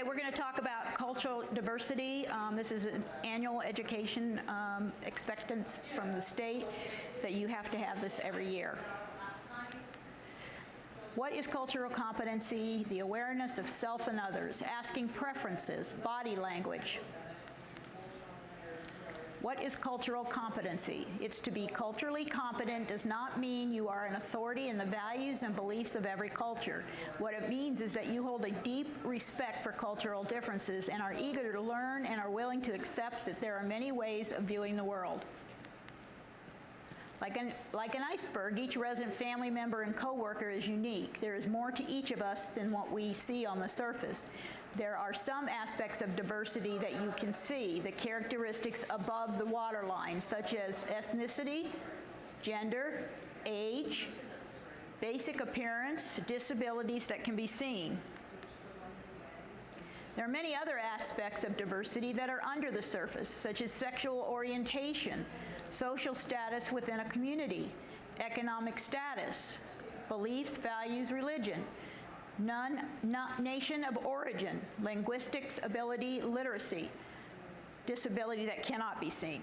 Okay, we're going to talk about cultural diversity. This is an annual education expectance from the state that you have to have this every year. What is cultural competency? The awareness of self and others, asking preferences, body language. What is cultural competency? It's to be culturally competent does not mean you are an authority in the values and beliefs of every culture. What it means is that you hold a deep respect for cultural differences and are eager to learn and are willing to accept that there are many ways of viewing the world. Like an iceberg, each resident family member and coworker is unique. There is more to each of us than what we see on the surface. There are some aspects of diversity that you can see, the characteristics above the waterline, such as ethnicity, gender, age, basic appearance, disabilities that can be seen. There are many other aspects of diversity that are under the surface, such as sexual orientation, social status within a community, economic status, beliefs, values, religion, nation of origin, linguistics, ability, literacy, disability that cannot be seen.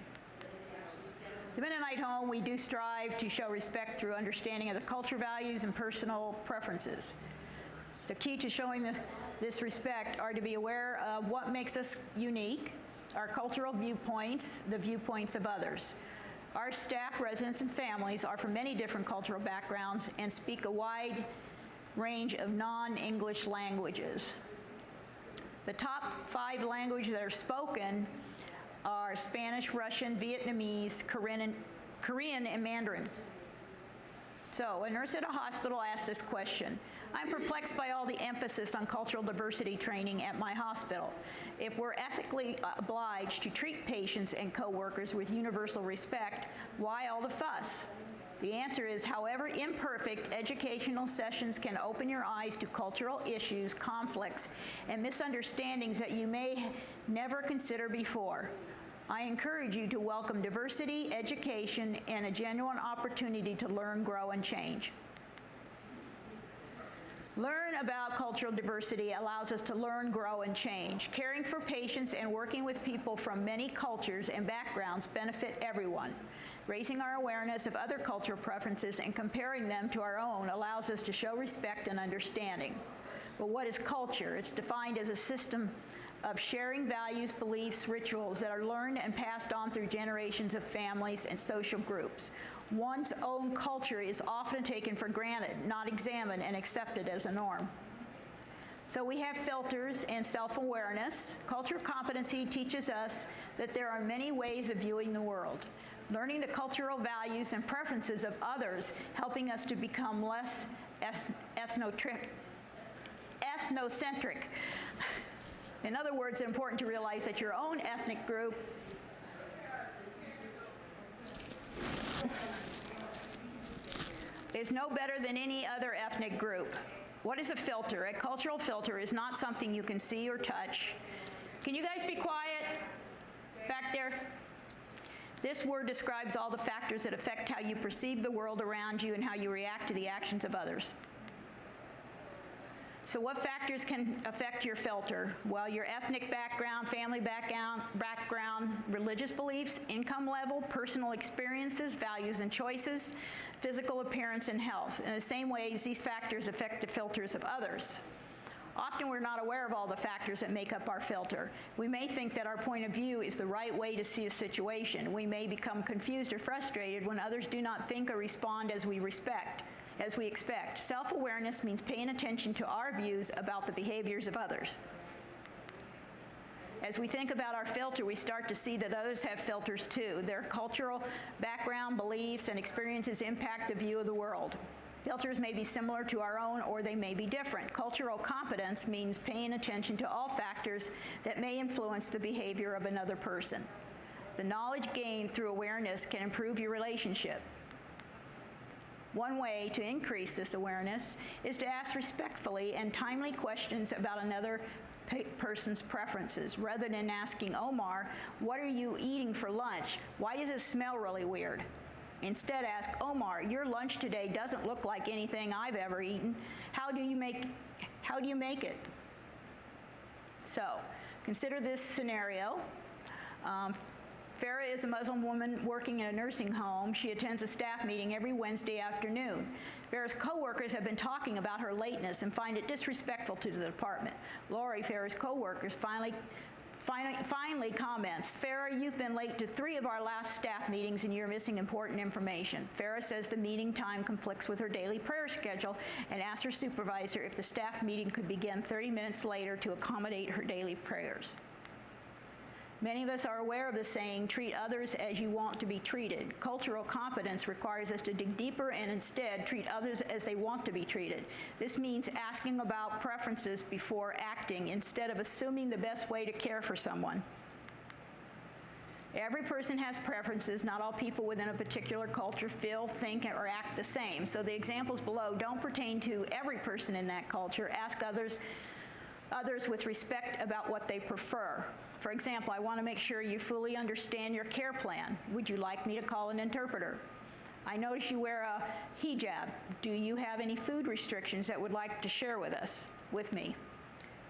The Mennonite Home, we do strive to show respect through understanding of the culture, values, and personal preferences. The key to showing this respect are to be aware of what makes us unique, our cultural viewpoints, the viewpoints of others. Our staff, residents, and families are from many different cultural backgrounds and speak a wide range of non-English languages. The top 5 languages that are spoken are Spanish, Russian, Vietnamese, Korean, and Mandarin. So, a nurse at a hospital asked this question. I'm perplexed by all the emphasis on cultural diversity training at my hospital. If we're ethically obliged to treat patients and coworkers with universal respect, why all the fuss? The answer is, however imperfect, educational sessions can open your eyes to cultural issues, conflicts, and misunderstandings that you may never consider before. I encourage you to welcome diversity, education, and a genuine opportunity to learn, grow, and change. Learn about cultural diversity allows us to learn, grow, and change. Caring for patients and working with people from many cultures and backgrounds benefit everyone. Raising our awareness of other cultural preferences and comparing them to our own allows us to show respect and understanding. But what is culture? It's defined as a system of sharing values, beliefs, rituals that are learned and passed on through generations of families and social groups. One's own culture is often taken for granted, not examined and accepted as a norm. So we have filters and self-awareness. Cultural competency teaches us that there are many ways of viewing the world. Learning the cultural values and preferences of others, helping us to become less ethnocentric. In other words, it's important to realize that your own ethnic group is no better than any other ethnic group. What is a filter? A cultural filter is not something you can see or touch. Can you guys be quiet back there? This word describes all the factors that affect how you perceive the world around you and how you react to the actions of others. So what factors can affect your filter? Well, your ethnic background, family background, religious beliefs, income level, personal experiences, values and choices, physical appearance, and health. In the same ways, these factors affect the filters of others. Often we're not aware of all the factors that make up our filter. We may think that our point of view is the right way to see a situation. We may become confused or frustrated when others do not think or respond as we expect. Self-awareness means paying attention to our views about the behaviors of others. As we think about our filter, we start to see that others have filters too. Their cultural background, beliefs, and experiences impact the view of the world. Filters may be similar to our own, or they may be different. Cultural competence means paying attention to all factors that may influence the behavior of another person. The knowledge gained through awareness can improve your relationship. One way to increase this awareness is to ask respectfully and timely questions about another person's preferences. Rather than asking Omar, "What are you eating for lunch? Why does it smell really weird?" Instead, ask Omar, "Your lunch today doesn't look like anything I've ever eaten. How do you make it?" So, consider this scenario. Farah is a Muslim woman working in a nursing home. She attends a staff meeting every Wednesday afternoon. Farah's coworkers have been talking about her lateness and find it disrespectful to the department. Lori, Farah's coworkers, finally comments, "Farah, you've been late to 3 of our last staff meetings and you're missing important information." Farah says the meeting time conflicts with her daily prayer schedule and asks her supervisor if the staff meeting could begin 30 minutes later to accommodate her daily prayers. Many of us are aware of the saying, "Treat others as you want to be treated." Cultural competence requires us to dig deeper and instead treat others as they want to be treated. This means asking about preferences before acting instead of assuming the best way to care for someone. Every person has preferences. Not all people within a particular culture feel, think, or act the same. So the examples below don't pertain to every person in that culture. Ask others with respect about what they prefer. For example, I want to make sure you fully understand your care plan. Would you like me to call an interpreter? I notice you wear a hijab. Do you have any food restrictions that would like to share with me?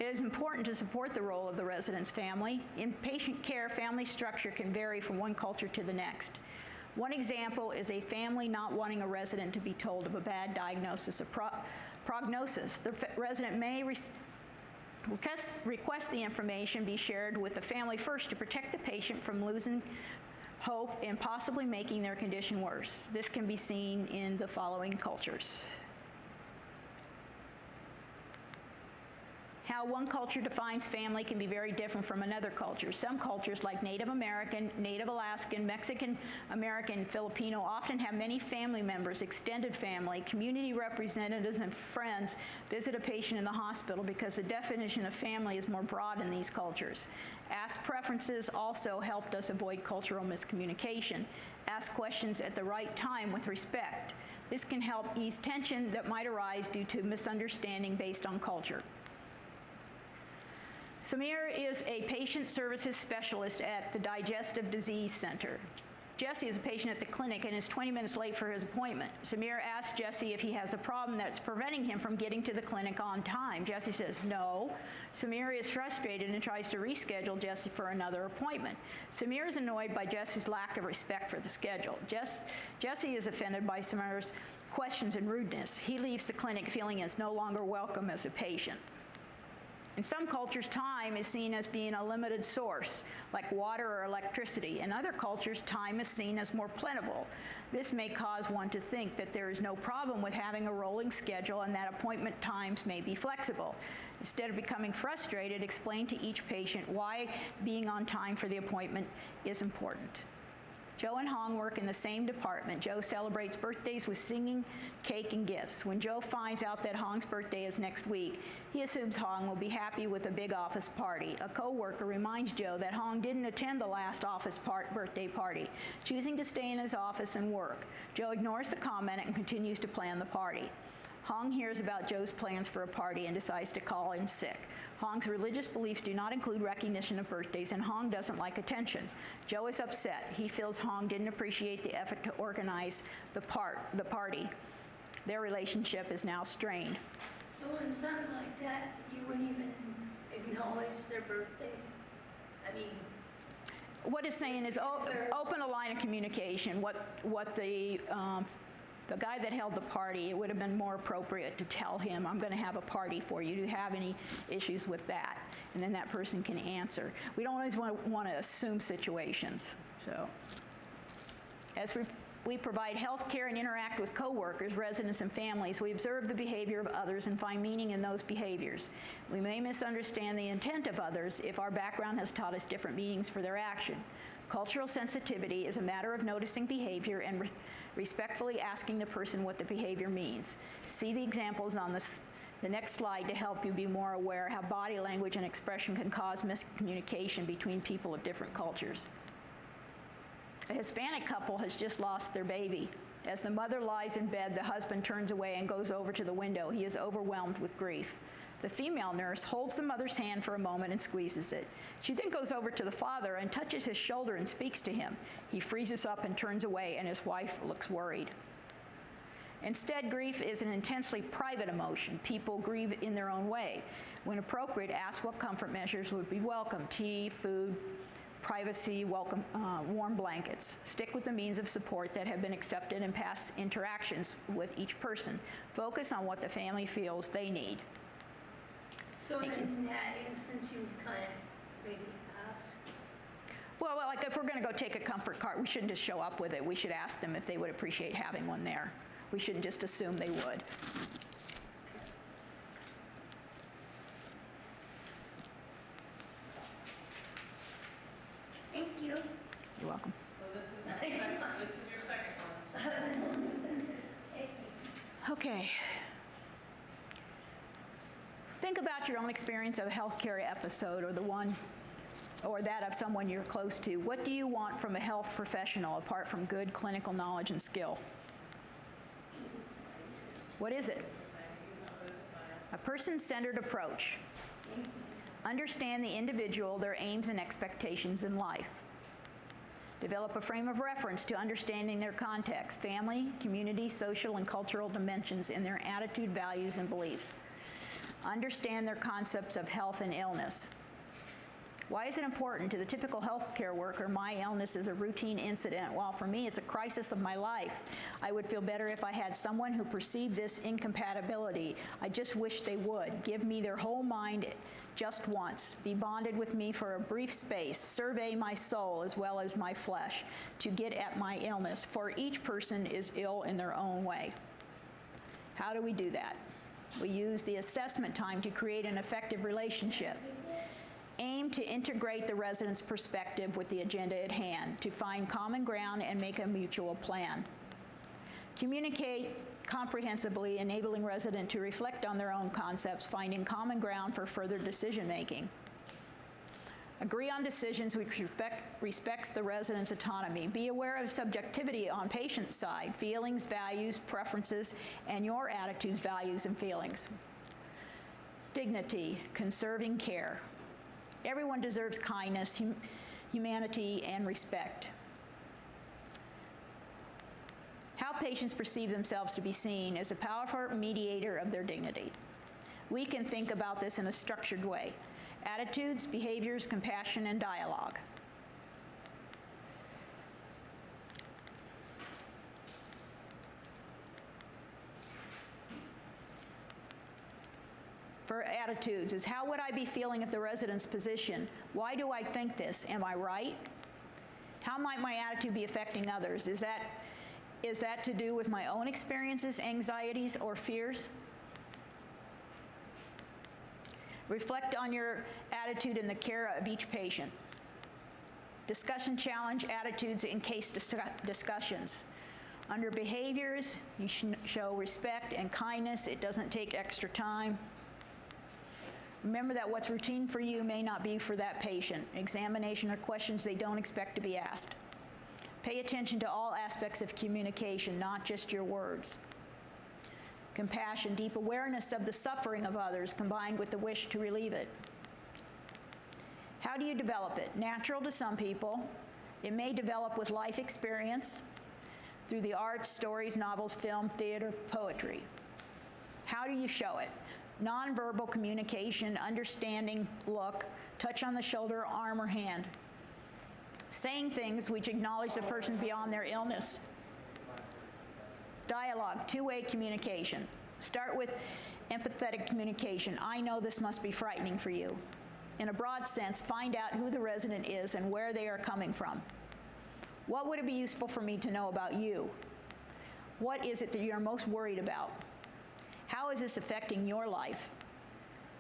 It is important to support the role of the resident's family. In patient care, family structure can vary from one culture to the next. One example is a family not wanting a resident to be told of a bad diagnosis or prognosis. The resident may request the information be shared with the family first to protect the patient from losing hope and possibly making their condition worse. This can be seen in the following cultures. How one culture defines family can be very different from another culture. Some cultures, like Native American, Native Alaskan, Mexican American, Filipino, often have many family members, extended family, community representatives, and friends visit a patient in the hospital because the definition of family is more broad in these cultures. Ask preferences also helped us avoid cultural miscommunication. Ask questions at the right time with respect. This can help ease tension that might arise due to misunderstanding based on culture. Samir is a patient services specialist at the Digestive Disease Center. Jesse is a patient at the clinic and is 20 minutes late for his appointment. Samir asks Jesse if he has a problem that's preventing him from getting to the clinic on time. Jesse says no. Samir is frustrated and tries to reschedule Jesse for another appointment. Samir is annoyed by Jesse's lack of respect for the schedule. Jesse is offended by Samir's questions and rudeness. He leaves the clinic feeling he is no longer welcome as a patient. In some cultures, time is seen as being a limited source, like water or electricity. In other cultures, time is seen as more plentiful. This may cause one to think that there is no problem with having a rolling schedule and that appointment times may be flexible. Instead of becoming frustrated, explain to each patient why being on time for the appointment is important. Joe and Hong work in the same department. Joe celebrates birthdays with singing, cake, and gifts. When Joe finds out that Hong's birthday is next week, he assumes Hong will be happy with a big office party. A coworker reminds Joe that Hong didn't attend the last office birthday party, choosing to stay in his office and work. Joe ignores the comment and continues to plan the party. Hong hears about Joe's plans for a party and decides to call in sick. Hong's religious beliefs do not include recognition of birthdays, and Hong doesn't like attention. Joe is upset. He feels Hong didn't appreciate the effort to organize the party. Their relationship is now strained. So in something like that, you wouldn't even acknowledge their birthday? I mean, what it's saying is open a line of communication. What the guy that held the party, it would have been more appropriate to tell him, I'm going to have a party for you. Do you have any issues with that? And then that person can answer. We don't always want to assume situations. So, as we provide health care and interact with coworkers, residents, and families, we observe the behavior of others and find meaning in those behaviors. We may misunderstand the intent of others if our background has taught us different meanings for their action. Cultural sensitivity is a matter of noticing behavior and respectfully asking the person what the behavior means. See the examples on the next slide to help you be more aware how body language and expression can cause miscommunication between people of different cultures. A Hispanic couple has just lost their baby. As the mother lies in bed, the husband turns away and goes over to the window. He is overwhelmed with grief. The female nurse holds the mother's hand for a moment and squeezes it. She then goes over to the father and touches his shoulder and speaks to him. He freezes up and turns away, and his wife looks worried. Instead, grief is an intensely private emotion. People grieve in their own way. When appropriate, ask what comfort measures would be welcome: tea, food, privacy, welcome, warm blankets. Stick with the means of support that have been accepted in past interactions with each person. Focus on what the family feels they need. So Thank you. in that instance, you would kind of maybe ask. Well, like if we're going to go take a comfort card, we shouldn't just show up with it. We should ask them if they would appreciate having one there. We shouldn't just assume they would. Thank you. You're welcome. This is your second one. Okay. Think about your own experience of a healthcare episode, or the one or that of someone you're close to. What do you want from a health professional apart from good clinical knowledge and skill? What is it? A person-centered approach. Understand the individual, their aims and expectations in life. Develop a frame of reference to understanding their context, family, community, social, and cultural dimensions in their attitude, values, and beliefs. Understand their concepts of health and illness. Why is it important to the typical healthcare worker? My illness is a routine incident, while for me it's a crisis of my life. I would feel better if I had someone who perceived this incompatibility. I just wish they would. Give me their whole mind just once. Be bonded with me for a brief space. Survey my soul as well as my flesh to get at my illness, for each person is ill in their own way. How do we do that? We use the assessment time to create an effective relationship. Aim to integrate the resident's perspective with the agenda at hand, to find common ground and make a mutual plan. Communicate comprehensively, enabling resident to reflect on their own concepts, finding common ground for further decision making. Agree on decisions which respects the resident's autonomy. Be aware of subjectivity on patient's side, feelings, values, preferences, and your attitudes, values, and feelings. Dignity, conserving care. Everyone deserves kindness, humanity, and respect. How patients perceive themselves to be seen is a powerful mediator of their dignity. We can think about this in a structured way. Attitudes, behaviors, compassion, and dialogue. For attitudes is, how would I be feeling if the resident's position? Why do I think this? Am I right? How might my attitude be affecting others? Is that to do with my own experiences, anxieties, or fears? Reflect on your attitude in the care of each patient. Discussion challenge attitudes in case discussions. Under behaviors, you show respect and kindness. It doesn't take extra time. Remember that what's routine for you may not be for that patient. Examination are questions they don't expect to be asked. Pay attention to all aspects of communication, not just your words. Compassion, deep awareness of the suffering of others combined with the wish to relieve it. How do you develop it? Natural to some people. It may develop with life experience, through the arts, stories, novels, film, theater, poetry. How do you show it? Nonverbal communication, understanding, look, touch on the shoulder, arm, or hand. Saying things which acknowledge the person beyond their illness. Dialogue, two-way communication. Start with empathetic communication. I know this must be frightening for you. In a broad sense, find out who the resident is and where they are coming from. What would it be useful for me to know about you? What is it that you're most worried about? How is this affecting your life?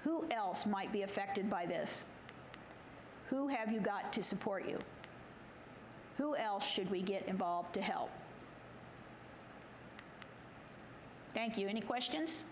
Who else might be affected by this? Who have you got to support you? Who else should we get involved to help? Thank you. Any questions?